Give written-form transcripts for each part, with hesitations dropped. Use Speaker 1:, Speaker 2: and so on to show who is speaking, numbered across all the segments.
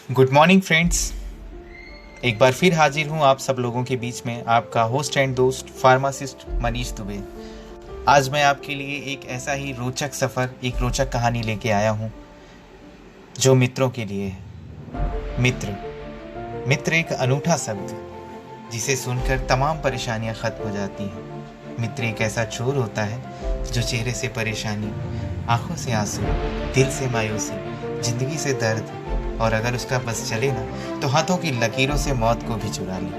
Speaker 1: Good morning friends. एक बार फिर हाजिर हूँ आप सब लोगों के बीच में, आपका होस्ट एंड दोस्त फार्मासिस्ट मनीष दुबे। आज मैं आपके लिए एक ऐसा ही रोचक सफ़र, एक रोचक कहानी लेके आया हूँ जो मित्रों के लिए है। मित्र एक अनूठा शब्द जिसे सुनकर तमाम परेशानियाँ ख़त्म हो जाती हैं। मित्र एक ऐसा चोर होता है जो चेहरे से परेशानी, आंखों से आंसू, दिल से मायूसी, जिंदगी से दर्द और अगर उसका बस चले ना तो हाथों की लकीरों से मौत को भी चुरा ले।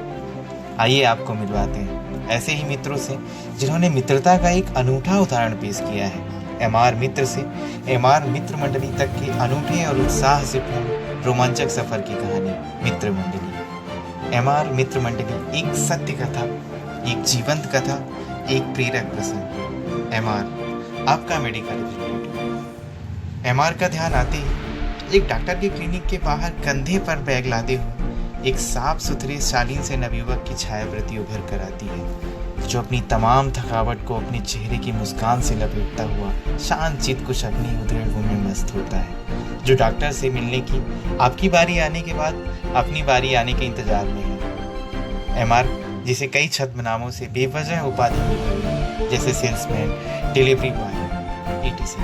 Speaker 1: आइए आपको मिलवाते हैं ऐसे ही मित्रों से जिन्होंने मित्रता का एक अनूठा उदाहरण पेश किया है। एमआर मित्र से एमआर मित्र मंडली तक के अनूठे और उत्साह से पूर्ण रोमांचक सफर की कहानी मित्र मंडली। एमआर मित्र मंडली एक सत्य कथा, एक जीवंत कथा, एक प्रेरक प्रसंग। एमआर आपका मेडिकल रिलेटेड। एमआर का ध्यान आते ही एक डॉक्टर के क्लिनिक के बाहर कंधे पर बैग लादे हुए एक साफ सुथरे शालीन से नवयुवक की छायाप्रति उभर कर आती है, जो अपनी तमाम थकावट को अपने चेहरे की मुस्कान से लपेटता हुआ शांत चित्त कुछ अपनी उधेड़ में मस्त होता है, जो डॉक्टर से मिलने की आपकी बारी आने के बाद अपनी बारी आने के इंतजार में है। एमआर जिसे कई छद्मनामों से बेवजह उपाधि मिली हुई, जैसे सेल्समैन, डिलीवरी बॉय, etc,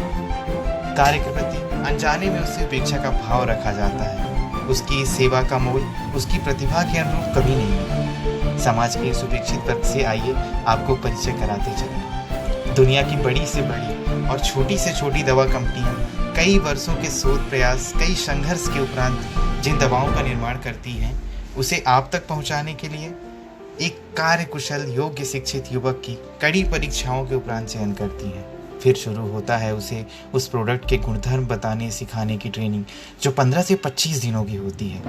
Speaker 1: कार्य के प्रति अनजाने में उससे उपेक्षा का भाव रखा जाता है। उसकी सेवा का मोल उसकी प्रतिभा के अनुरूप कभी नहीं है। समाज के सुरक्षित वर्ग से आइए आपको परिचय कराते चले। दुनिया की बड़ी से बड़ी और छोटी से छोटी दवा कंपनियां कई वर्षों के शोध प्रयास, कई संघर्ष के उपरांत जिन दवाओं का निर्माण करती हैं, उसे आप तक पहुंचाने के लिए एक कार्यकुशल, योग्य, शिक्षित युवक की कड़ी परीक्षाओं के उपरांत चयन करती हैं। फिर शुरू होता है उसे उस प्रोडक्ट के गुणधर्म बताने सिखाने की ट्रेनिंग, जो 15 से 25 दिनों की होती है,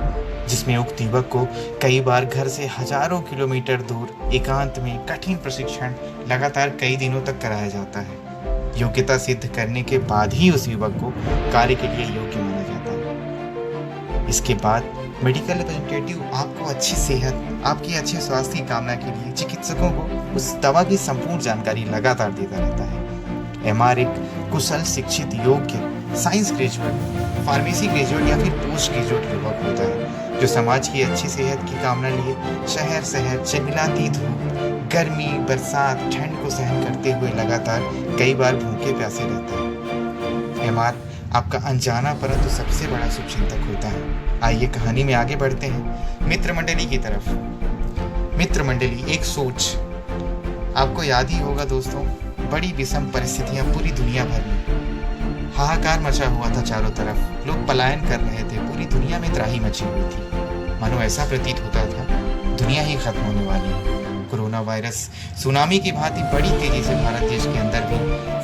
Speaker 1: जिसमें उक्त युवक को कई बार घर से हजारों किलोमीटर दूर एकांत में कठिन प्रशिक्षण लगातार कई दिनों तक कराया जाता है। योग्यता सिद्ध करने के बाद ही उस युवक को कार्य के लिए योग्य माना जाता है। इसके बाद मेडिकल रिप्रेजेंटेटिव आपको अच्छी सेहत, आपकी अच्छे स्वास्थ्य की कामना के लिए चिकित्सकों को उस दवा की संपूर्ण जानकारी लगातार देता रहता है। एमआर एक कुशल, शिक्षित, योग्य, साइंस ग्रेजुएट, फार्मेसी ग्रेजुएट या फिर पोस्ट ग्रेजुएट युवक होता है, जो समाज की अच्छी सेहत की कामना लिए शहर शहर चिलमिलाती धूप, गर्मी, बरसात, ठंड को सहन करते हुए लगातार कई बार भूखे प्यासे रहता है। एमआर आपका अनजाना परंतु सबसे बड़ा शुभचिंतक होता है। आइए कहानी में आगे बढ़ते हैं मित्र मंडली की तरफ। मित्र मंडली एक सोच। आपको याद ही होगा दोस्तों, बड़ी विषम परिस्थितियां पूरी दुनिया भर में, हाहाकार मचा हुआ था चारों तरफ, लोग पलायन कर रहे थे, पूरी दुनिया में त्राही मची हुई थी। मानो ऐसा प्रतीत होता था दुनिया ही खत्म होने वाली है। कोरोना वायरस सुनामी की भांति बड़ी तेजी से भारत देश के अंदर भी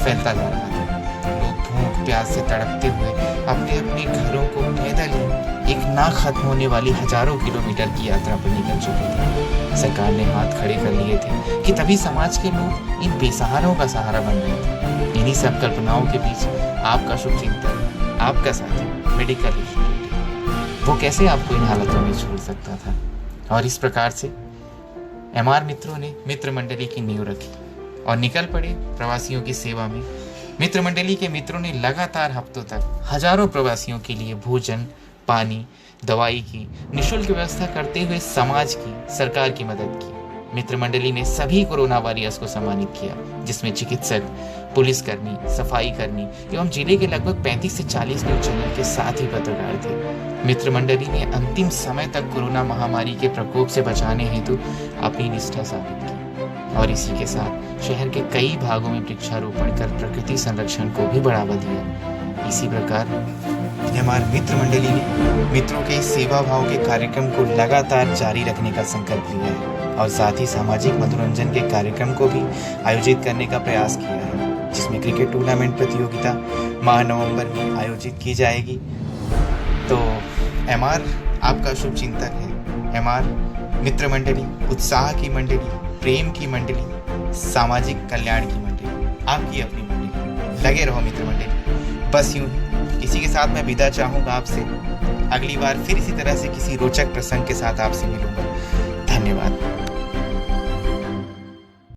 Speaker 1: फैलता जा रहा था। लोग भूख प्यास से तड़पते हुए अपने अपने घरों को पैदल ही एक ना खत्म होने वाली हजारों किलोमीटर की यात्रा पर निकल चुके थे। सरकार ने हाथ खड़े कर लिए थे कि तभी समाज के लोग इन बेसहारों का सहारा बन रहे थे। इन्हीं सब कल्पनाओं के बीच आपका शुभचिंतक, आपका साथी मेडिकल रिलेटेड, वो कैसे आपको इन हालतों में छोड़ सकता था। और इस प्रकार से एमआर मित्रों ने मित्र मंडली की नींव रखी और निकल पड़े प्रवासियों की सेवा में। मित्र मंडली के मित्रों ने लगातार हफ्तों तक हजारों प्रवासियों के लिए भोजन, पानी, दवाई की निःशुल्क व्यवस्था करते हुए समाज की, सरकार की मदद की। मित्र मंडली ने सभी कोरोना वॉरियर्स को सम्मानित किया, जिसमें चिकित्सक, पुलिसकर्मी, सफाई कर्मी एवं जिले के लगभग 35 से 40 न्यूज चैनल के साथ ही पत्रकार थे। मित्र मंडली ने अंतिम समय तक कोरोना महामारी के प्रकोप से बचाने हेतु अपनी निष्ठा साबित की और इसी के साथ शहर के कई भागों में वृक्षारोपण कर प्रकृति संरक्षण को भी बढ़ावा दिया। इसी प्रकार हमारे मित्र मंडली ने मित्रों के इस सेवा भाव के कार्यक्रम को लगातार जारी रखने का संकल्प लिया है और साथ ही सामाजिक मनोरंजन के कार्यक्रम को भी आयोजित करने का प्रयास किया है, जिसमें क्रिकेट टूर्नामेंट प्रतियोगिता माह नवंबर में आयोजित की जाएगी। तो एमआर आपका शुभचिंतक है। एमआर मित्र मंडली उत्साह की मंडली, प्रेम की मंडली, सामाजिक कल्याण की मंडली, आपकी अपनी मंडली। लगे रहो मित्र मंडली। बस यूं ही इसी के साथ मैं विदा चाहूँगा आपसे। अगली बार फिर इसी तरह से किसी रोचक प्रसंग के साथ आपसे मिलूंगा। धन्यवाद।